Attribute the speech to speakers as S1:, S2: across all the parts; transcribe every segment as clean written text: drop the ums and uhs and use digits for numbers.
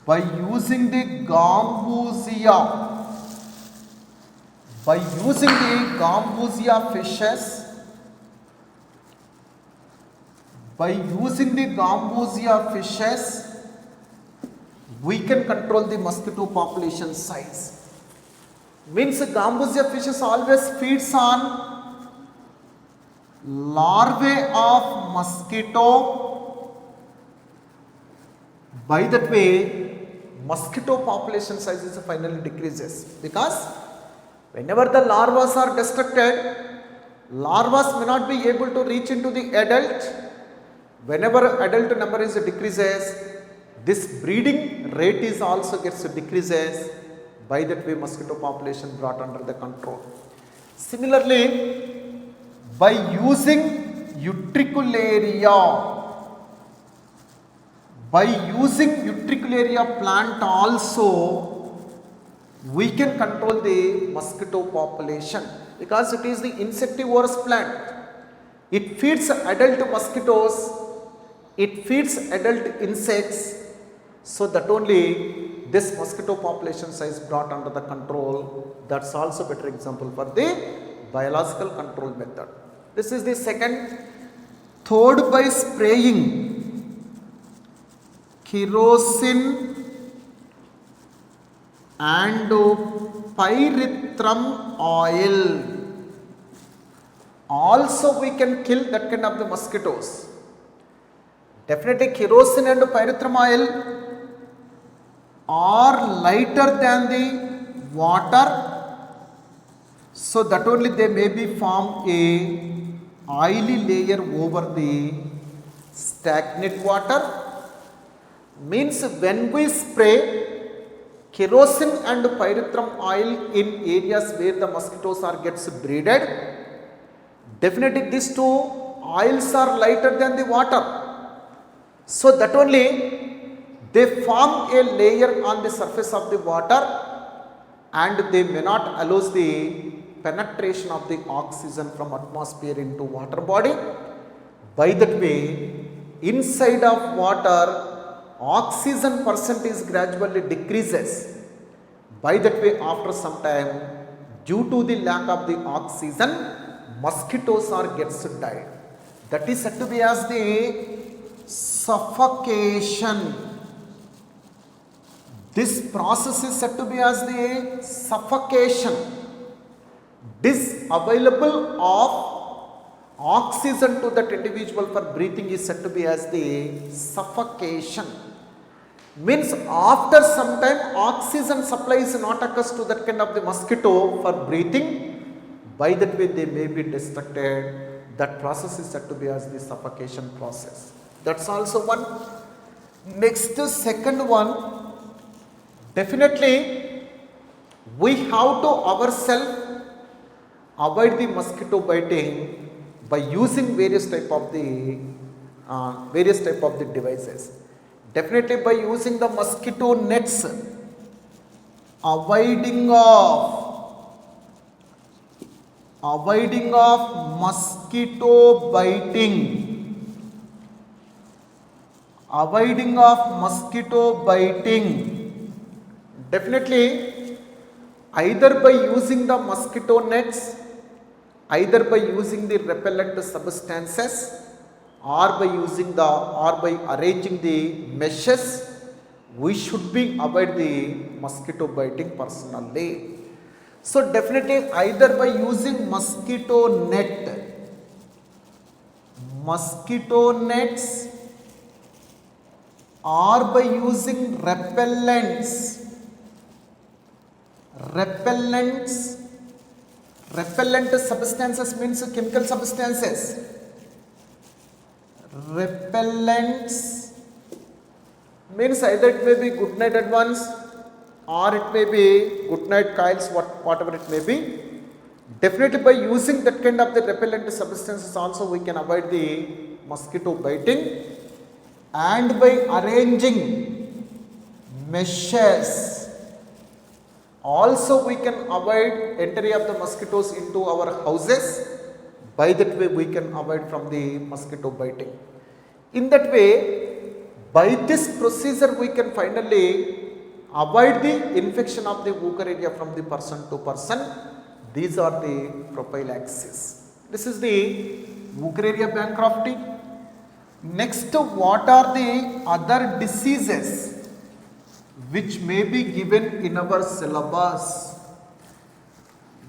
S1: by using the Gambusia, fishes, we can control the mosquito population size. Means Gambusia fishes always feeds on larvae of mosquito. By that way, mosquito population size is finally decreases, because whenever the larvae are destructed, larvae may not be able to reach into the adult. Whenever adult number is decreases, this breeding rate is also gets decreases. By that way, mosquito population brought under the control. Similarly, by using utricularia plant also, we can control the mosquito population, because it is the insectivorous plant. It feeds adult mosquitoes, it feeds adult insects, so that only this mosquito population size brought under the control. That's also better example for the biological control method. This is the second. Third, by spraying kerosene and pyrethrum oil, also we can kill that kind of the mosquitoes. Definitely kerosene and pyrethrum oil are lighter than the water, so that only they may be form a oily layer over the stagnant water. Means when we spray kerosene and pyrethrum oil in areas where the mosquitoes are gets breeded, definitely these two oils are lighter than the water, so that only they form a layer on the surface of the water, and they may not allow the penetration of the oxygen from atmosphere into water body. By that way, inside of water, oxygen percentage gradually decreases. By that way, after some time, due to the lack of the oxygen, mosquitoes are gets died. That is said to be as the suffocation. This process is said to be as the suffocation. Disavailable of oxygen to that individual for breathing is said to be as the suffocation. Means after some time, oxygen supply is not occurs to that kind of the mosquito for breathing. By that way, they may be destructed. That process is said to be as the suffocation process. That's also one. Next, second one. Definitely, we have to ourselves avoid the mosquito biting by using various type of the devices. Definitely, by using the mosquito nets, avoiding of mosquito biting. Definitely, either by using the mosquito nets, either by using the repellent substances, or by arranging the meshes, we should be avoid the mosquito biting personally. So definitely, either by using mosquito nets, or by using repellent substances, means chemical substances. Repellents means either it may be good night advance, or it may be good night coils, whatever it may be. Definitely, by using that kind of the repellent substances also, we can avoid the mosquito biting. And by arranging meshes, also we can avoid entry of the mosquitoes into our houses. By that way, we can avoid from the mosquito biting. In that way, By this procedure we can finally avoid the infection of the Wuchereria from the person to person. These are the prophylaxis. This is the Wuchereria bancrofti. Next, what are the other diseases which may be given in our syllabus?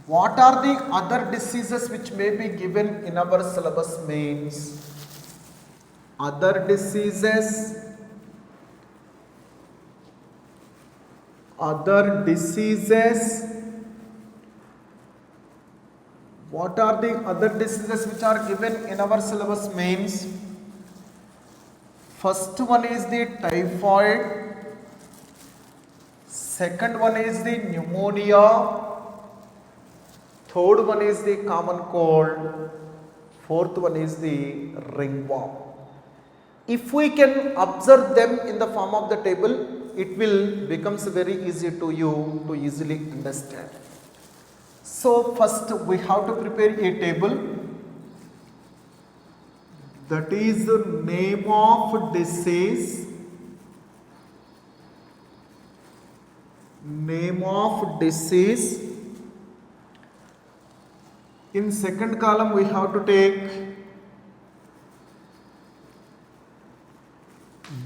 S1: What are the other diseases which may be given in our syllabus means other diseases, what are the other diseases which are given in our syllabus means first one is the typhoid, second one is the pneumonia, third one is the common cold, fourth one is the ringworm. If we can observe them in the form of the table, it will becomes very easy to you to easily understand. So first we have to prepare a table, that is the name of disease, in second column we have to take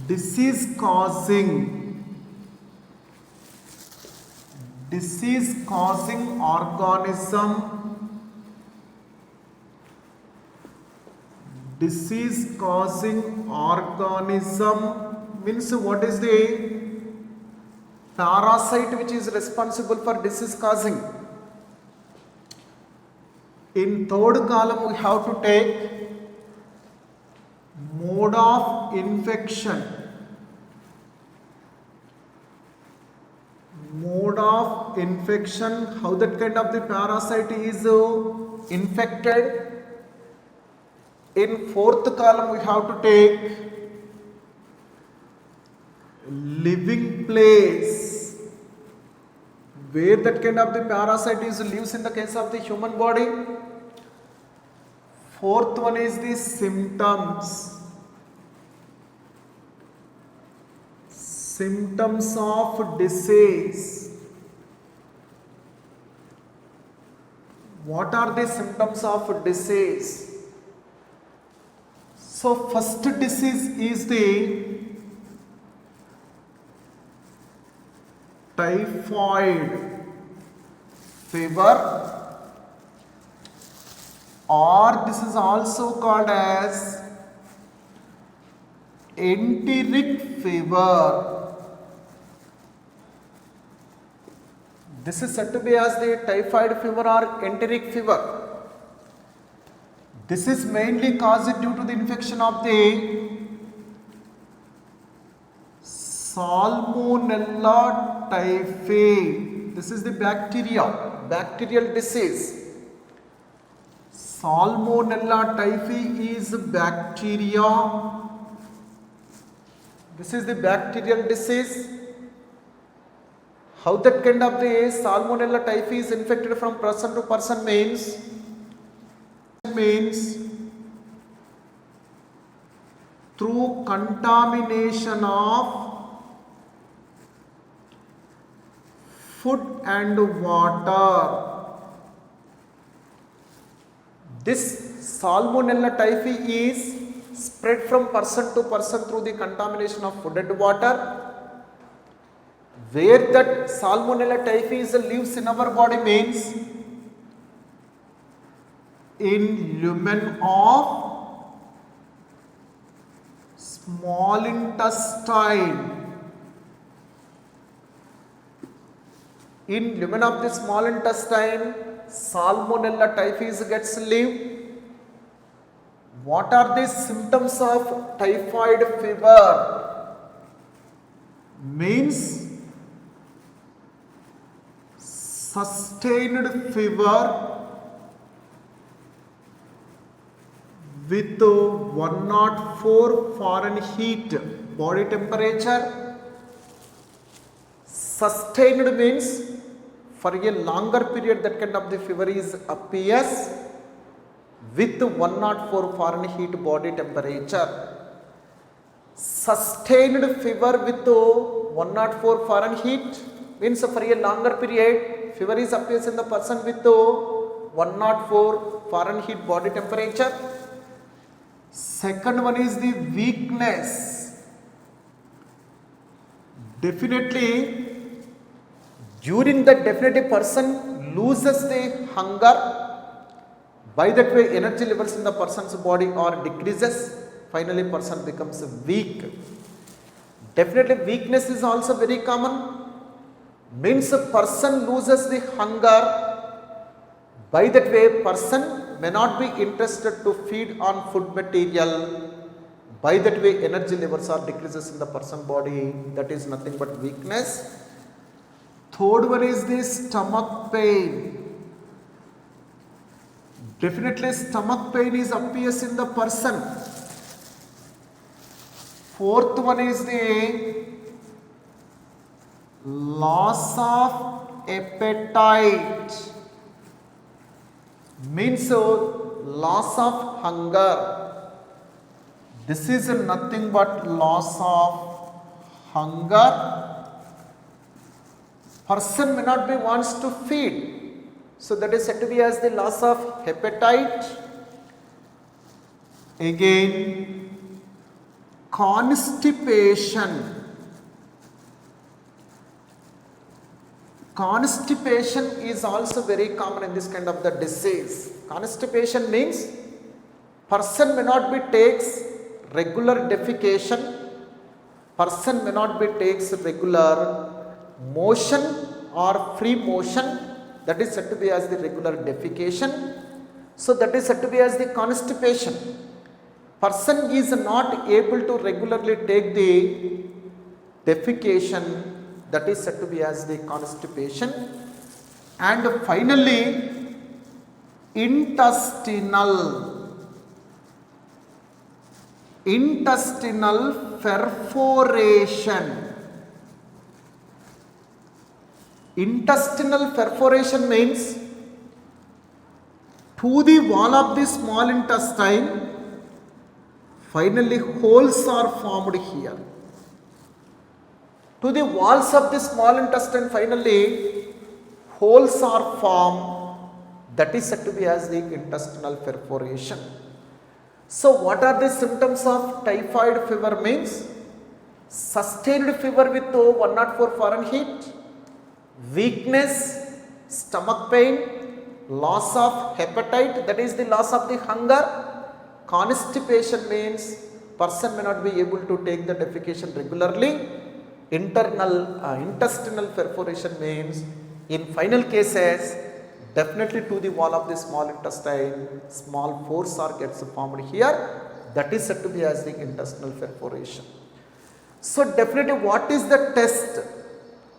S1: disease causing organism, means what is the parasite which is responsible for disease causing. In third column we have to take mode of infection, how that kind of the parasite is infected. In fourth column we have to take living place, where that kind of the parasite is lives in the case of the human body. Fourth one is the symptoms of disease. What are the symptoms of disease? So first disease is the typhoid fever, or this is also called as enteric fever. This is said to be as the typhoid fever or enteric fever. This is mainly caused due to the infection of the Salmonella typhi. This is the bacterial disease. Salmonella typhi is bacteria. This is the bacterial disease. How that kind of the Salmonella typhi is infected from person to person means through contamination of food and water. This Salmonella typhi is spread from person to person through the contamination of food and water. Where that Salmonella typhi lives in our body means in lumen of small intestine. In lumen of the small intestine, Salmonella typhi gets live. What are the symptoms of typhoid fever? Means sustained fever with 104 Fahrenheit body temperature. Sustained means for a longer period that kind of the fever is appears with 104 Fahrenheit body temperature. sustained fever with 104 Fahrenheit means for a longer period fever is appears in the person with 104 Fahrenheit body temperature. Second one is the weakness. Definitely during that definitely person loses the hunger, by that way energy levels in the person's body are decreases, finally person becomes weak. Definitely weakness is also very common, means a person loses the hunger, by that way person may not be interested to feed on food material, by that way energy levels are decreases in the person body, that is nothing but weakness. Third one is the stomach pain. Definitely stomach pain is appears in the person. Fourth one is the loss of appetite, means loss of hunger. This is nothing but loss of hunger. Person may not be wants to feed, so that is said to be as the loss of appetite. Again, constipation. Constipation is also very common in this kind of the disease. Constipation means person may not be takes regular defecation, person may not be takes regular motion or free motion, that is said to be as the regular defecation. So that is said to be as the constipation. Person is not able to regularly take the defecation, that is said to be as the constipation. And finally intestinal perforation. Intestinal perforation means to the wall of the small intestine finally holes are formed here. To the walls of the small intestine finally holes are formed, that is said to be as the intestinal perforation. So what are the symptoms of typhoid fever? Means sustained fever with 104 Fahrenheit, weakness, stomach pain, loss of appetite, that is the loss of the hunger. Constipation means person may not be able to take the defecation regularly. Intestinal perforation means in final cases definitely to the wall of the small intestine small pores are gets formed here, that is said to be as the intestinal perforation. So definitely what is the test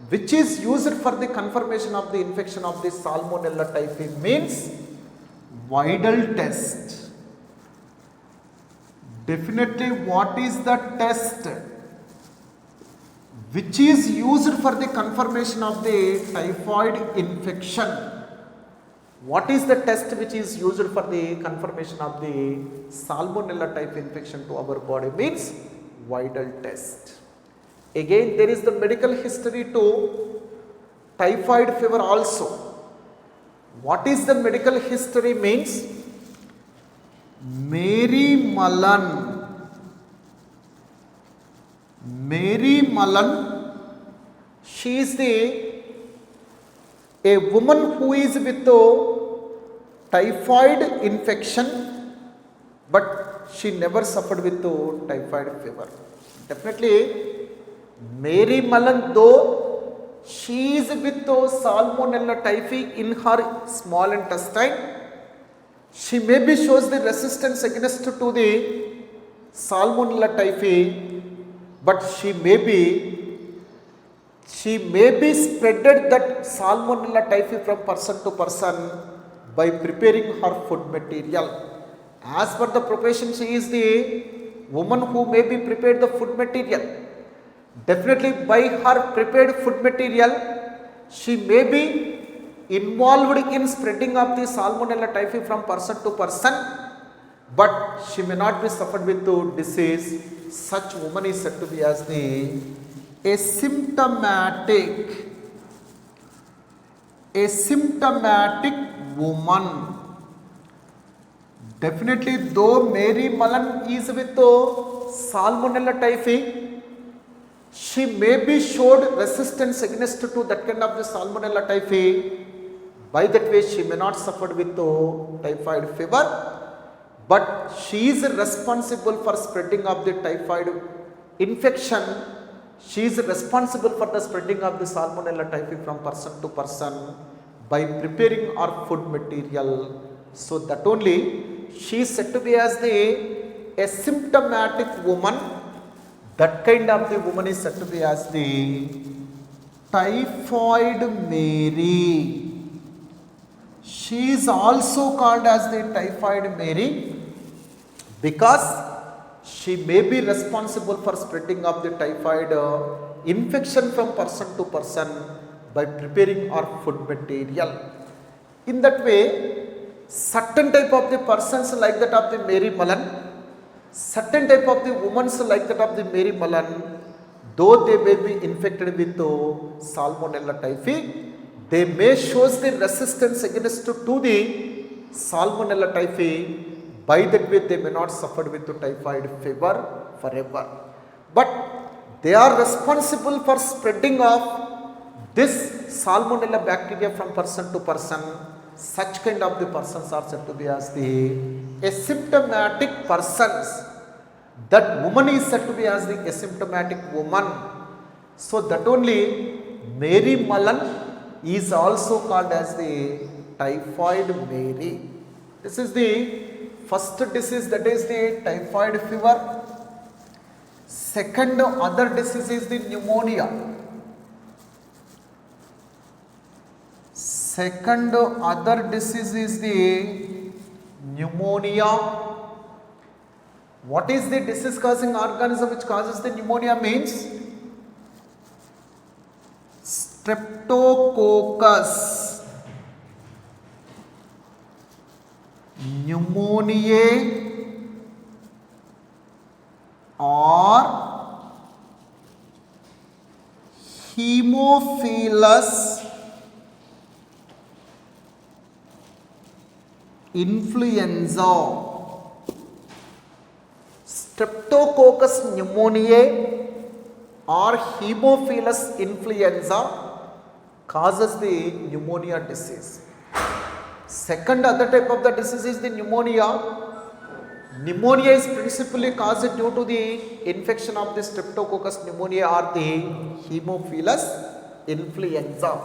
S1: which is used for the confirmation of the infection of the Salmonella typhi? Means Widal test. Definitely what is the test which is used for the confirmation of the typhoid infection? What is the test which is used for the confirmation of the Salmonella type infection to our body? Means Widal test. Again there is the medical history to typhoid fever also. What is the medical history? Means Mary Mullen, she is a woman who is with typhoid infection, but she never suffered with typhoid fever. Definitely Mary Mullen, though she is with Salmonella typhi in her small intestine, she maybe shows the resistance against to the Salmonella typhi, but she may be spreaded that Salmonella typhi from person to person by preparing her food material. As per the profession, she is the woman who may be prepared the food material. Definitely by her prepared food material, she may be involved in spreading of the Salmonella typhi from person to person, but she may not be suffered with the disease. such woman is said to be as the asymptomatic woman. Definitely, though Mary Mullen is with Salmonella typhi, she may be showed resistance against to that kind of the Salmonella typhi. By that way, she may not suffer with typhoid fever, but she is responsible for spreading of the typhoid infection. She is responsible for the spreading of the Salmonella typhi from person to person by preparing our food material. So that only she is said to be as the asymptomatic woman. That kind of the woman is said to be as the typhoid Mary. She is also called as the typhoid Mary because she may be responsible for spreading of the typhoid infection from person to person by preparing our food material. In that way, certain type of the persons like that of the Mary Mullen, certain type of the women like that of the Mary Mullen, though they may be infected with Salmonella typhi, they may shows the resistance against to the Salmonella typhi. By that way, they may not suffer with typhoid fever forever. But they are responsible for spreading of this Salmonella bacteria from person to person. Such kind of the persons are said to be as the asymptomatic persons. That woman is said to be as the asymptomatic woman. So that only Mary Mullen is also called as the typhoid Mary. This is the first disease, that is the typhoid fever. Second other disease is the pneumonia. Second other disease is the pneumonia. What is the disease causing organism which causes the pneumonia means? Streptococcus pneumoniae or Haemophilus influenza. Streptococcus pneumoniae or Haemophilus influenza causes the pneumonia disease. Second other type of the disease is the pneumonia. Pneumonia is principally caused due to the infection of the Streptococcus pneumoniae or the Haemophilus influenza.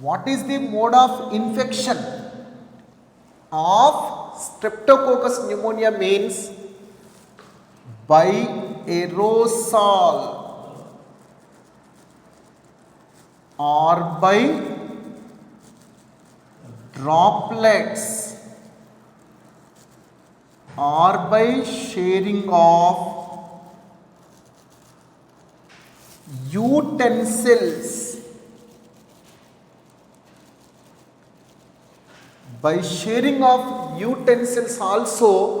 S1: What is the mode of infection of Streptococcus pneumonia means? By aerosol or by droplets or by sharing of utensils. By sharing of utensils also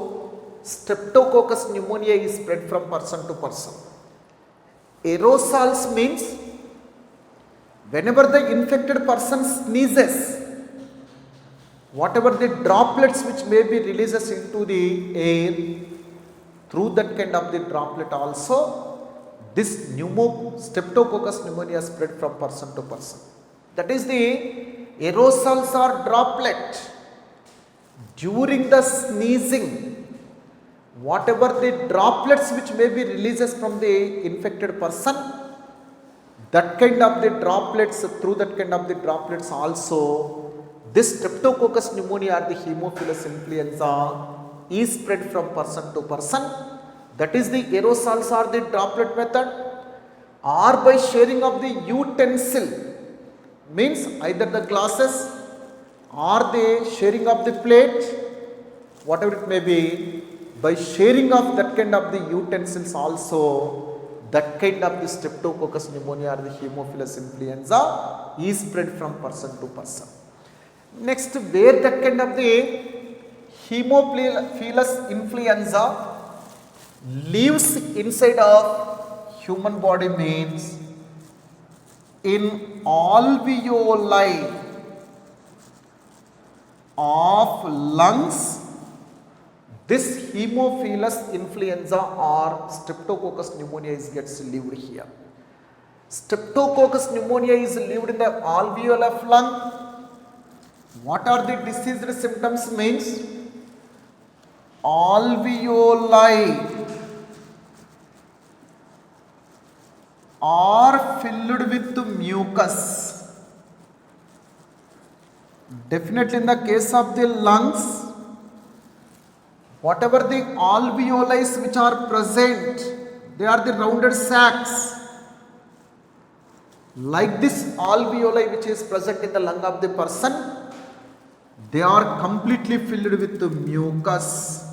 S1: Streptococcus pneumonia is spread from person to person. Aerosols means whenever the infected person sneezes, whatever the droplets which may be releases into the air, through that kind of the droplet also this Streptococcus pneumonia spread from person to person. That is the aerosols or droplet. During the sneezing, whatever the droplets which may be releases from the infected person, that kind of the droplets, through that kind of the droplets also this Streptococcus pneumonia or the Haemophilus influenza is spread from person to person. That is the aerosols or the droplet method, or by sharing of the utensil, means either the glasses or the sharing of the plate, whatever it may be. By sharing of that kind of the utensils also, that kind of the Streptococcus pneumonia or the Haemophilus influenza is spread from person to person. Next, where that kind of the Haemophilus influenza lives inside of human body means in alveoli of lungs, this Haemophilus influenza or Streptococcus pneumoniae gets lived here. Streptococcus pneumoniae is lived in the alveoli of lung. What are the diseased symptoms means? Alveoli are filled with mucus. Definitely in the case of the lungs, whatever the alveoli which are present, they are the rounded sacs. Like this alveoli which is present in the lung of the person, they are completely filled with the mucus.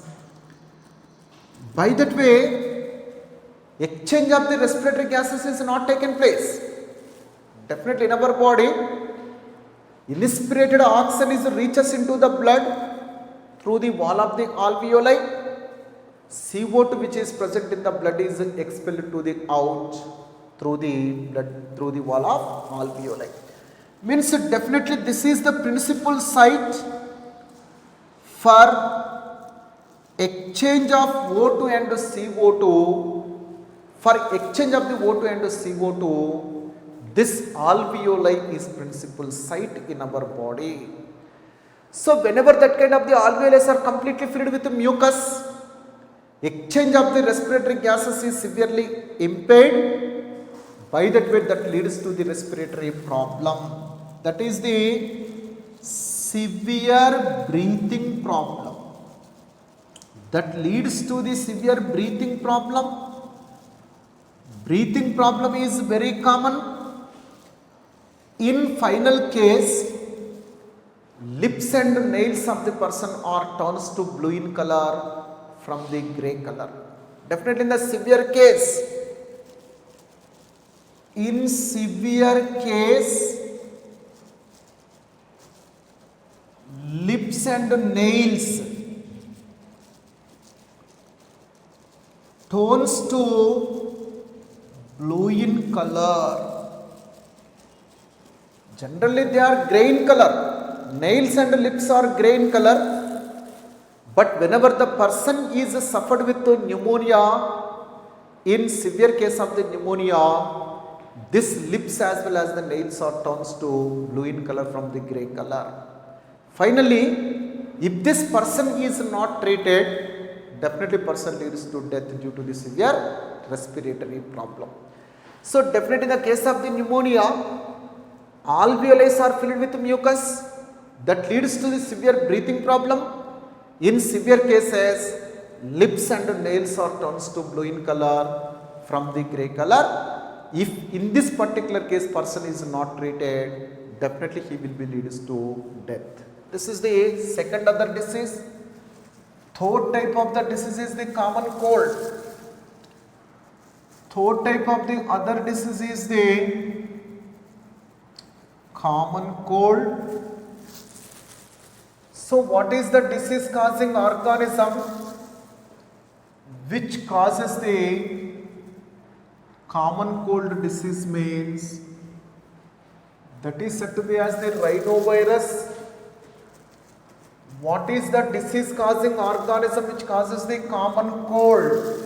S1: By that way, exchange of the respiratory gases is not taken place. Definitely in our body, inspirated oxygen is reaches into the blood through the wall of the alveoli. CO2 which is present in the blood is expelled to the out through the blood, through the wall of alveoli. Means definitely this is the principal site for exchange of O2 and CO2. For exchange of the O2 and CO2, this alveoli is principal site in our body. So whenever that kind of the alveoli are completely filled with mucus, exchange of the respiratory gases is severely impaired. By that way, that leads to the respiratory problem. That is the severe breathing problem. That leads to the severe breathing problem. Breathing problem is very common. In final case, lips and nails of the person are turns to blue in color from the grey color. Definitely in the severe case, lips and nails tones to blue in color. Generally they are grey in color. Nails and lips are grey in color. But whenever the person is suffered with pneumonia, in severe case of the pneumonia, this lips as well as the nails are turns to blue in color from the grey color. Finally, if this person is not treated, definitely person leads to death due to the severe respiratory problem. So definitely in the case of the pneumonia, alveoli are filled with mucus, that leads to the severe breathing problem. In severe cases, lips and nails are turns to blue in color from the grey color. If in this particular case person is not treated, definitely he will be leads to death. This is the second other disease. Third type of the disease is the common cold. Third type of the other disease is the common cold. So what is the disease causing organism which causes the common cold disease means? That is said to be as the rhinovirus. What is the disease causing organism which causes the common cold?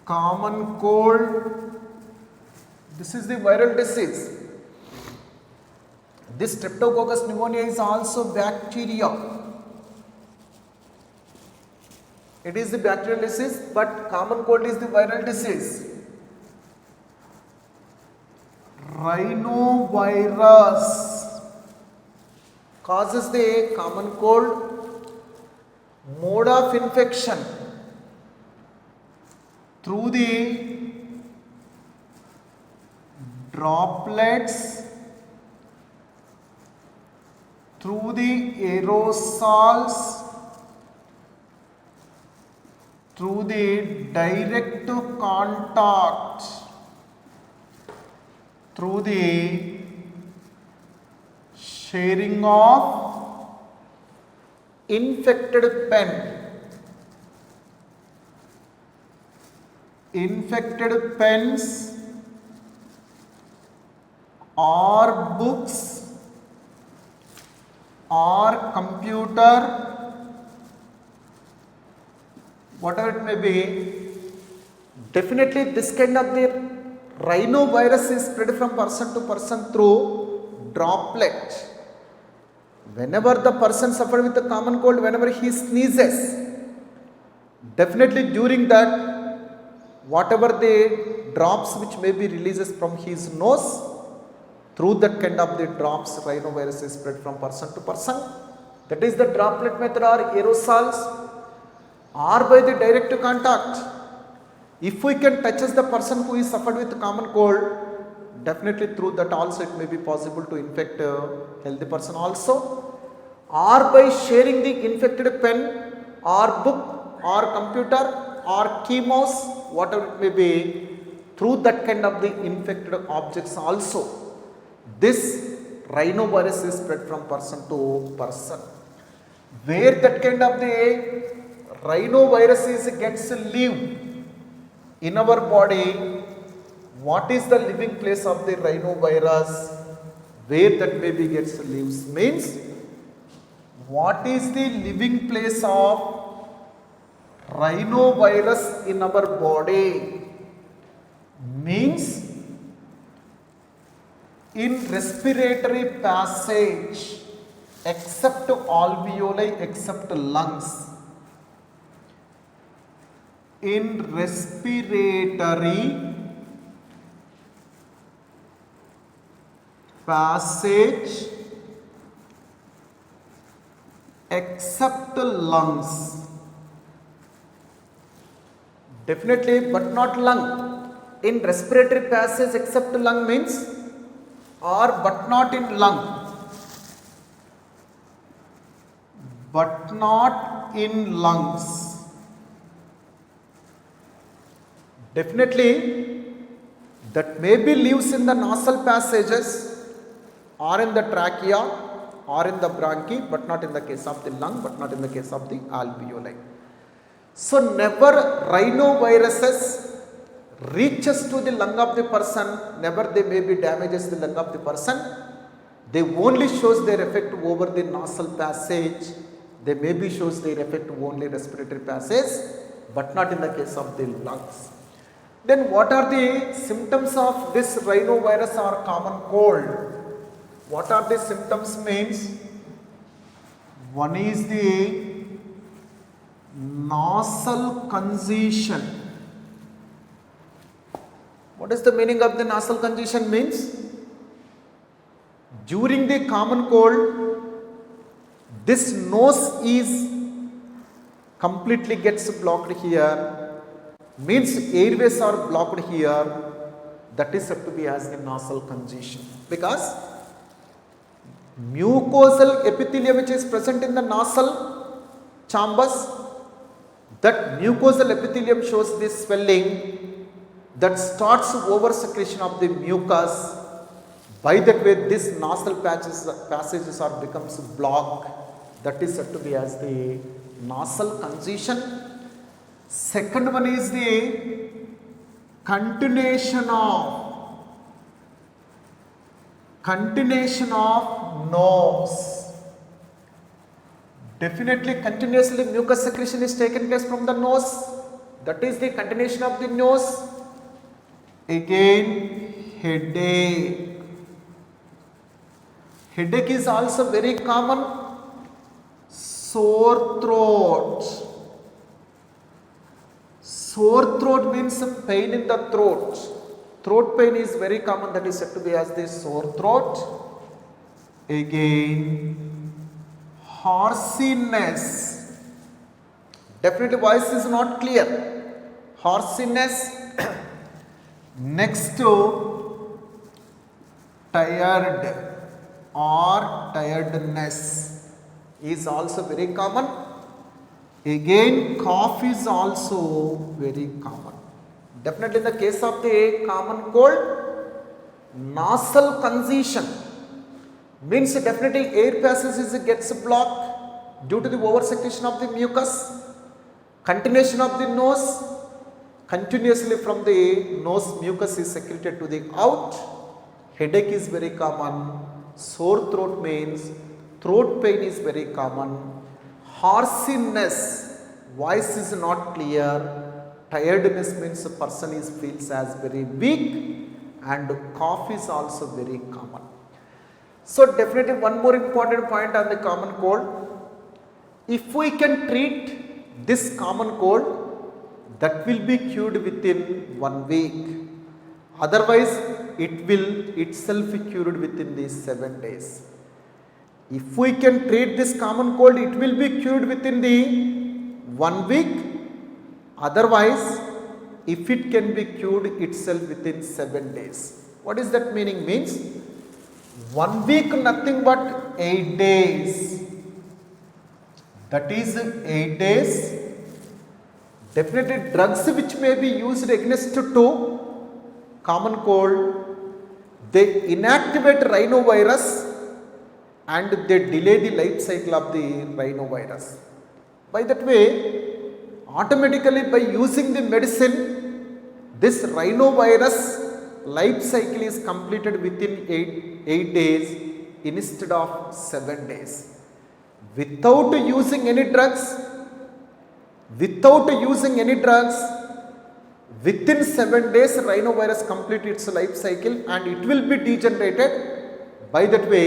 S1: Common cold. This is the viral disease. This Streptococcus pneumoniae is also bacteria. It is the bacterial disease, but common cold is the viral disease. Rhinovirus causes the common cold. Mode of infection through the droplets, through the aerosols, through the direct contact, through the sharing of infected pen. infected pens or books or computer, whatever it may be, definitely this kind of the rhinovirus is spread from person to person through droplet. Whenever the person suffered with the common cold, whenever he sneezes, definitely during that, whatever the drops which may be releases from his nose, through that kind of the drops, rhinovirus is spread from person to person. That is the droplet method or aerosols, or by the direct contact. If we can touches the person who is suffered with common cold, definitely through that also it may be possible to infect a healthy person also, or by sharing the infected pen or book or computer or chemos, whatever it may be, through that kind of the infected objects also. This rhinovirus is spread from person to person. Where that kind of the rhinovirus is gets live in our body, what is the living place of the rhinovirus? Where that baby gets lives means, what is the living place of rhinovirus in our body? Means in respiratory passage, except alveoli, except lungs. In respiratory passage, except lungs. Definitely, but not lung. In respiratory passage except lung means, or but not in lung. But not in lungs. Definitely, that maybe lives in the nasal passages or in the trachea or in the bronchi, but not in the case of the lung, but not in the case of the alveoli. So, never rhinoviruses reaches to the lung of the person, never they may be damages the lung of the person. They only shows their effect over the nasal passage. They maybe shows their effect only respiratory passage, but not in the case of the lungs. Then what are the symptoms of this rhinovirus or common cold? What are the symptoms means? One is the nasal congestion. What is the meaning of the nasal congestion means? During the common cold, this nose is completely gets blocked here. Means airways are blocked here, that is said to be as the nasal congestion, because mucosal epithelium which is present in the nasal chambers, that mucosal epithelium shows this swelling that starts over secretion of the mucus. By that way, this nasal passages are becomes blocked, that is said to be as the nasal congestion. Second one is the continuation of nose. Definitely continuously mucus secretion is taken place from the nose, that is the continuation of the nose. Again, headache. Headache is also very common. Sore throat. Sore throat means some pain in the throat. Throat pain is very common, that is said to be as the sore throat. Again, hoarseness. Definitely voice is not clear. Hoarseness. Next to tired or tiredness is also very common. Again, cough is also very common. Definitely in the case of the common cold, nasal congestion means definitely air passage gets blocked due to the over secretion of the mucus, continuation of the nose, continuously from the nose, mucus is secreted to the out. Headache is very common. Sore throat means throat pain is very common. Hoarseness, voice is not clear. Tiredness means a person feels as very weak, and cough is also very common. So definitely one more important point on the common cold. If we can treat this common cold, that will be cured within 1 week. Otherwise, it will itself be cured within these 7 days. If we can treat this common cold, it will be cured within the 1 week. Otherwise, if it can be cured itself within 7 days. What is that meaning? Means 1 week nothing but 8 days. That is 8 days. Definitely drugs which may be used against to common cold, they inactivate rhinovirus and they delay the life cycle of the rhinovirus. By that way, automatically by using the medicine, this rhinovirus life cycle is completed within 8 days instead of 7 days. Without using any drugs, within 7 days rhinovirus complete its life cycle and it will be degenerated. By that way,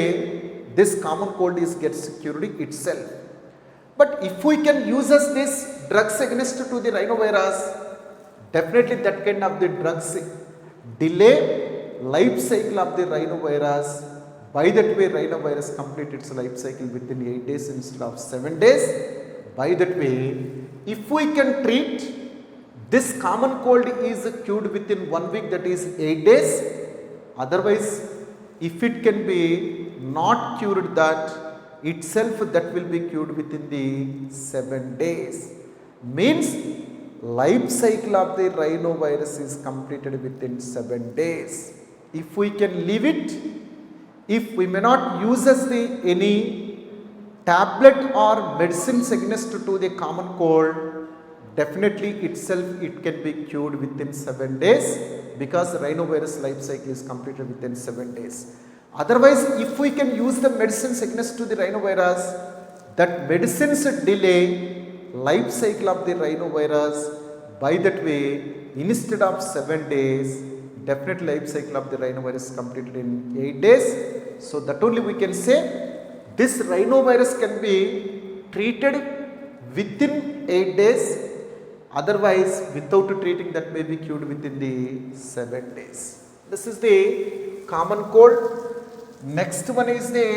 S1: this common cold gets cured itself. But if we can use this drugs against to the rhinovirus, definitely that kind of the drugs delay life cycle of the rhinovirus. By that way, rhinovirus complete its life cycle within 8 days instead of 7 days. By that way, if we can treat this common cold is cured within 1 week, that is 8 days. Otherwise, if it can be not cured, that itself that will be cured within the 7 days. Means life cycle of the rhinovirus is completed within 7 days. If we can leave it, if we may not use any tablet or medicines against to the common cold, definitely itself it can be cured within 7 days because rhinovirus life cycle is completed within 7 days. Otherwise, if we can use the medicines against to the rhinovirus, that medicines delay life cycle of the rhinovirus. By that way, instead of 7 days, definite life cycle of the rhinovirus completed in 8 days. So that only we can say this rhinovirus can be treated within 8 days. Otherwise, without treating, that may be cured within the 7 days. This is the common cold. Next one is the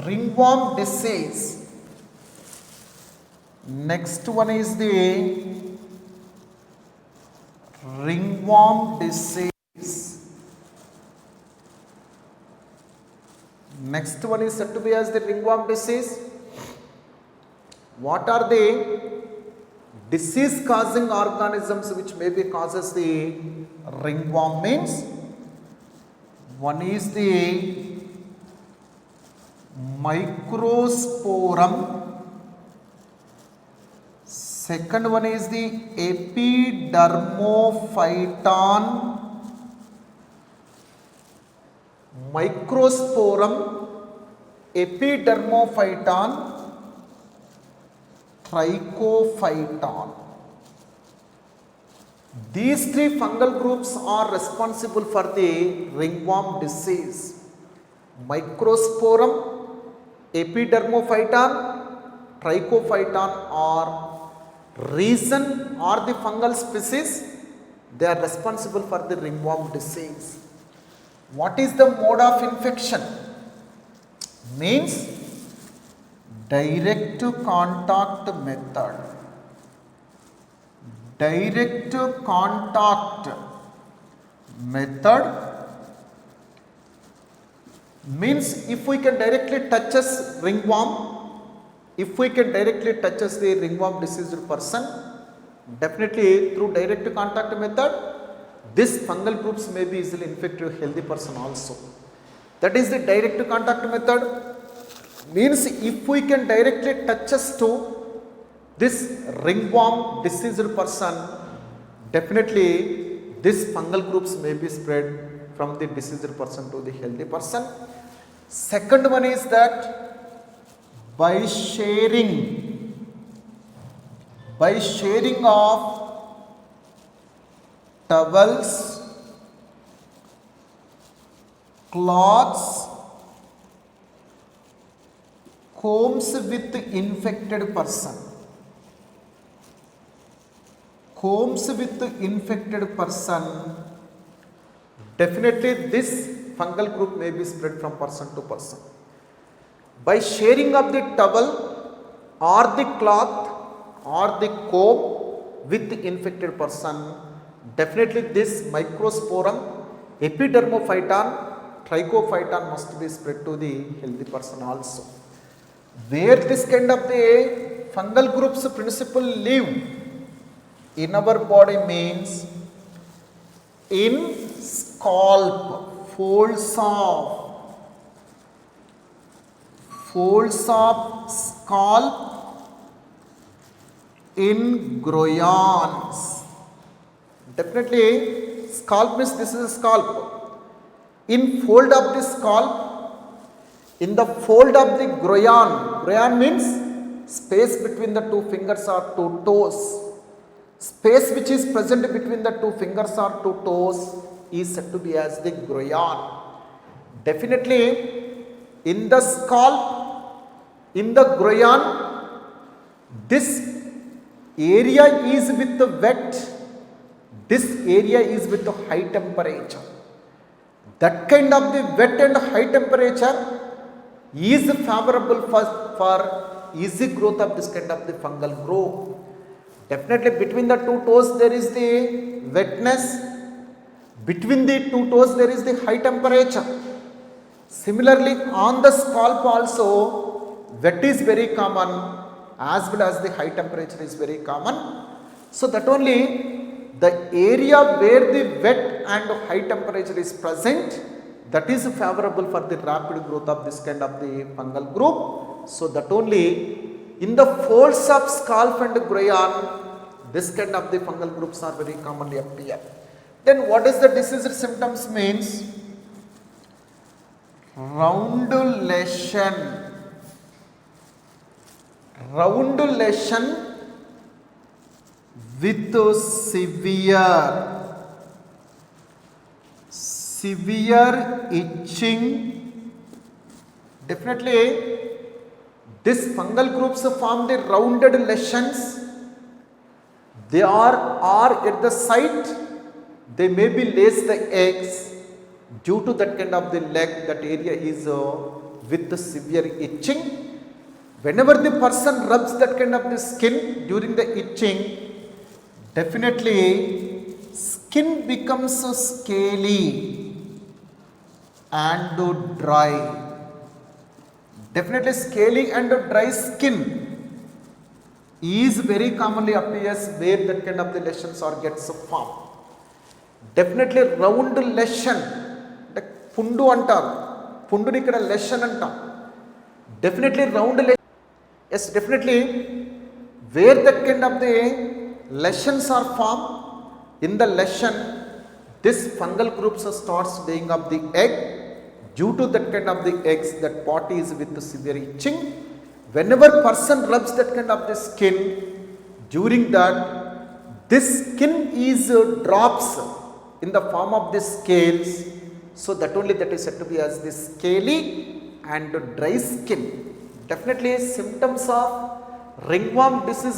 S1: ringworm disease. Next one is the ringworm disease. Next one is said to be as the ringworm disease. What are the disease causing organisms which may be causes the ringworm? Means one is the microsporum, second one is the epidermophyton, microsporum, epidermophyton, trichophyton. These 3 fungal groups are responsible for the ringworm disease. Microsporum, epidermophyton, trichophyton are reason or the fungal species. They are responsible for the ringworm disease. What is the mode of infection? Means direct contact method. Direct contact method means if we can directly touch us ringworm, if we can directly touch us the ringworm diseased person, definitely through direct contact method, this fungal groups may be easily infect a healthy person also. That is the direct contact method. Means if we can directly touch us to this ringworm diseased person, definitely this fungal groups may be spread from the diseased person to the healthy person. Second one is that by sharing of towels, cloths, combs with infected person. Definitely this fungal group may be spread from person to person. By sharing of the towel or the cloth or the comb with the infected person, definitely this microsporum, epidermophyton, trichophyton must be spread to the healthy person also. Where this kind of the fungal groups principle live in our body means in scalp, folds of scalp, in groins. Definitely scalp means this is a scalp. In fold of the scalp, in the fold of the groin means space between the two fingers or two toes. Space which is present between the two fingers or two toes is said to be as the groin. Definitely in the scalp, in the groin, this area is with the wet, this area is with the high temperature. That kind of the wet and high temperature is favorable for easy growth of this kind of the fungal growth. Definitely between the two toes there is the wetness, between the two toes there is the high temperature. Similarly on the scalp also wet is very common as well as the high temperature is very common. So that only the area where the wet and high temperature is present, that is favorable for the rapid growth of this kind of the fungal group. So that only in the folds of scalp and groin, this kind of the fungal groups are very commonly appear. Then what is the disease symptoms means? Round lesion with severe itching. Definitely this fungal groups form the rounded lesions. They are at the site, they may be lays the eggs. Due to that kind of the leg, that area is with the severe itching. Whenever the person rubs that kind of the skin during the itching, definitely skin becomes scaly and dry. Definitely scaly and dry skin is very commonly appears where that kind of the lesions or gets formed. Definitely round lesion, like pundu antaru, pundu ni ikkada lesion antam. Definitely round lesion. Yes, definitely where that kind of the lesions are formed, in the lesion this fungal groups starts laying up the egg. Due to that kind of the eggs, that part is with the severe itching. Whenever person rubs that kind of the skin, during that this skin is drops in the form of the scales. So that only that is said to be as the scaly and dry skin. Definitely symptoms of ringworm disease